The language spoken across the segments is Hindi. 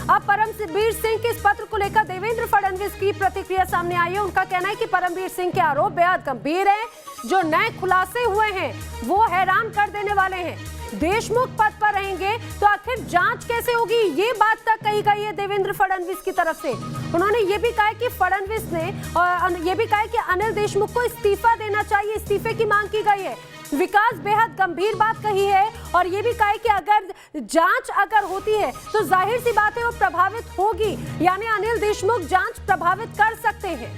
अब परमवीर सिंह के इस पत्र को लेकर देवेंद्र फडणवीस की प्रतिक्रिया सामने आई है। उनका कहना है कि परमवीर सिंह के आरोप बेहद गंभीर हैं। जो नए खुलासे हुए हैं वो हैरान कर देने वाले हैं। देशमुख पद पर रहेंगे तो आखिर जांच कैसे होगी, ये बात तक कही गई है देवेंद्र फडणवीस की तरफ से। उन्होंने ये भी कहा कि फडणवीस ने ये भी कहा कि अनिल देशमुख को इस्तीफा देना चाहिए, इस्तीफे की मांग की गई है। विकास बेहद गंभीर बात कही है और ये भी कहा है कि अगर जांच होती है तो जाहिर सी बात है वो प्रभावित होगी, यानी अनिल देशमुख जांच प्रभावित कर सकते हैं।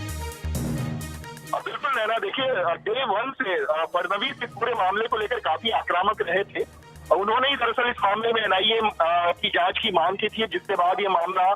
बिल्कुल नैना, देखिए डे वन से फडणवीस इस पूरे मामले को लेकर काफी आक्रामक रहे थे। उन्होंने ही दरअसल इस मामले में एनआईए की जांच की मांग की थी, जिसके बाद ये मामला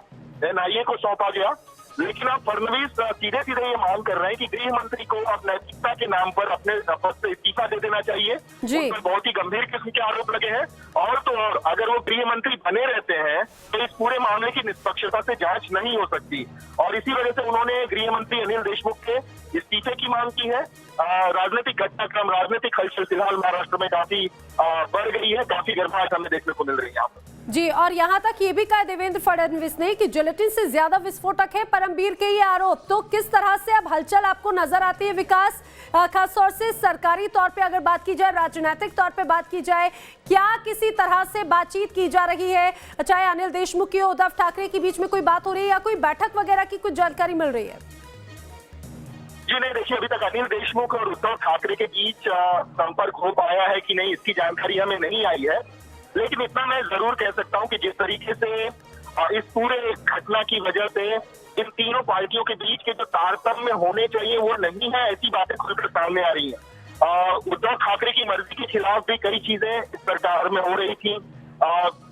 एनआईए को सौंपा गया। लेकिन अब फडणवीस सीधे सीधे ये मांग कर रहे हैं कि गृह मंत्री को अब नैतिकता के नाम पर अपने पद से इस्तीफा दे देना चाहिए। उन पर बहुत ही गंभीर किस्म के आरोप लगे हैं और तो और अगर वो गृह मंत्री बने रहते हैं तो इस पूरे मामले की निष्पक्षता से जांच नहीं हो सकती और इसी वजह से उन्होंने गृह मंत्री अनिल देशमुख के इस्तीफे की मांग की है। राजनीतिक घटनाक्रम, राजनीतिक हलचल फिलहाल महाराष्ट्र में काफी बढ़ गई है, काफी गर्माहट हमें देखने को मिल रही है यहाँ पर। जी, और यहाँ तक ये भी कहा देवेंद्र फडणवीस ने कि जिलेटिन से ज्यादा विस्फोटक है परमवीर के ये आरोप। तो किस तरह से अब हलचल आपको नजर आती है विकास, खासतौर से सरकारी तौर पे अगर बात की जाए, राजनीतिक तौर पे बात की जाए, क्या किसी तरह से बातचीत की जा रही है, चाहे अनिल देशमुख की उद्धव ठाकरे के बीच में कोई बात हो रही है या कोई बैठक वगैरह की कुछ जानकारी मिल रही है? जी नहीं, देखिए अभी तक अनिल देशमुख और उद्धव ठाकरे के बीच संपर्क हो पाया है कि नहीं, इसकी जानकारी हमें नहीं आई है। लेकिन इतना मैं जरूर कह सकता हूं कि जिस तरीके से इस पूरे घटना की वजह से इन तीनों पार्टियों के बीच के जो तारतम्य होने चाहिए वो नहीं है, ऐसी बातें खुलकर सामने आ रही हैं। उद्धव ठाकरे की मर्जी के खिलाफ भी कई चीजें इस सरकार में हो रही थी।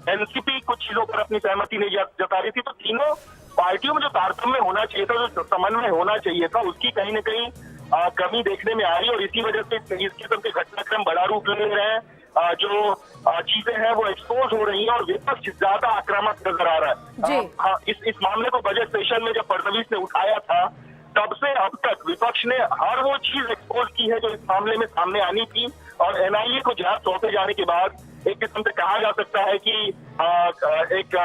एनसीपी कुछ चीजों पर अपनी सहमति नहीं जता रही थी, तो तीनों पार्टियों में जो तारतम्य होना चाहिए था, जो समन्वय होना चाहिए था, उसकी कहीं न कहीं कमी देखने में आ रही है और इसी वजह से इस किस्म के घटनाक्रम बड़ा रूप ले रहे हैं। जो चीजें हैं वो एक्सपोज हो रही हैं और विपक्ष ज्यादा आक्रामक नजर आ रहा है। इस मामले को बजट सेशन में जब फडणवीस ने उठाया था तब से अब तक विपक्ष ने हर वो चीज एक्सपोज की है जो इस मामले में सामने आनी थी और एनआईए को जांच सौंपे जाने के बाद एक किस्म से कहा जा सकता है कि एक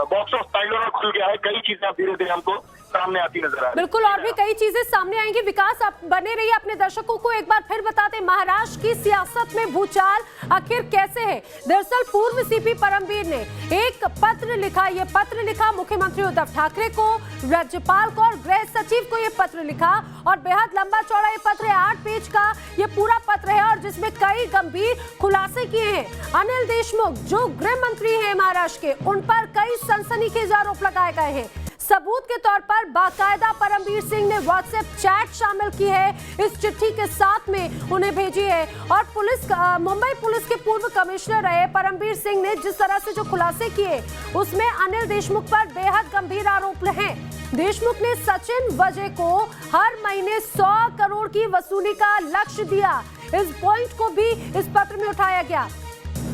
बॉक्स ऑफ पांडोरा खुल गया है। कई चीजें अब धीरे धीरे हमको सामने आती नजर आ रही है। बिल्कुल, और भी कई चीजें सामने आएंगी। विकास, आप बने रहिए, अपने दर्शकों को एक बार फिर बता दें महाराष्ट्र की सियासत में भूचाल आखिर कैसे है। दरअसल पूर्व सीपी परमवीर ने एक पत्र लिखा, ये पत्र लिखा मुख्यमंत्री उद्धव ठाकरे को, राज्यपाल को और गृह सचिव को ये पत्र लिखा और बेहद लंबा चौड़ा ये पत्र है, 8 पेज का ये पूरा पत्र है और जिसमें कई गंभीर खुलासे किए हैं। अनिल देशमुख जो गृह मंत्री है महाराष्ट्र के, उन पर कई सनसनीखेज आरोप लगाए गए हैं। सबूत के तौर पर बाकायदा परमवीर सिंह ने व्हाट्सएप चैट शामिल की है, इस चिट्ठी के साथ में उन्हें भेजी है और मुंबई पुलिस के पूर्व कमिश्नर रहे परमवीर सिंह ने जिस तरह से जो खुलासे किए उसमें अनिल देशमुख पर बेहद गंभीर आरोप हैं। देशमुख ने सचिन वजय को हर महीने 100 करोड़ की वसूली का लक्ष्य दिया, इस पॉइंट को भी इस पत्र में उठाया गया।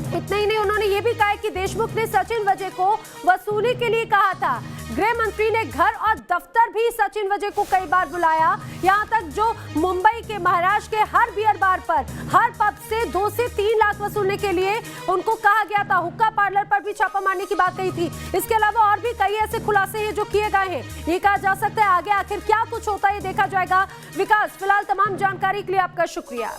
इतना ही नहीं, उन्होंने ये भी कहा कि देशमुख ने सचिन वजय को वसूली के लिए कहा था। गृह मंत्री ने घर और दफ्तर भी सचिन वजय को कई बार बुलाया, यहाँ तक जो मुंबई के, महाराष्ट्र के हर बियर बार पर हर पब से 2 से 3 लाख वसूलने के लिए उनको कहा गया था। हुक्का पार्लर पर भी छापा मारने की बात कही थी। इसके अलावा और भी कई ऐसे खुलासे हैं जो किए गए हैं। ये कहा जा सकता है आगे आखिर क्या कुछ होता है ये देखा जाएगा। विकास, फिलहाल तमाम जानकारी के लिए आपका शुक्रिया।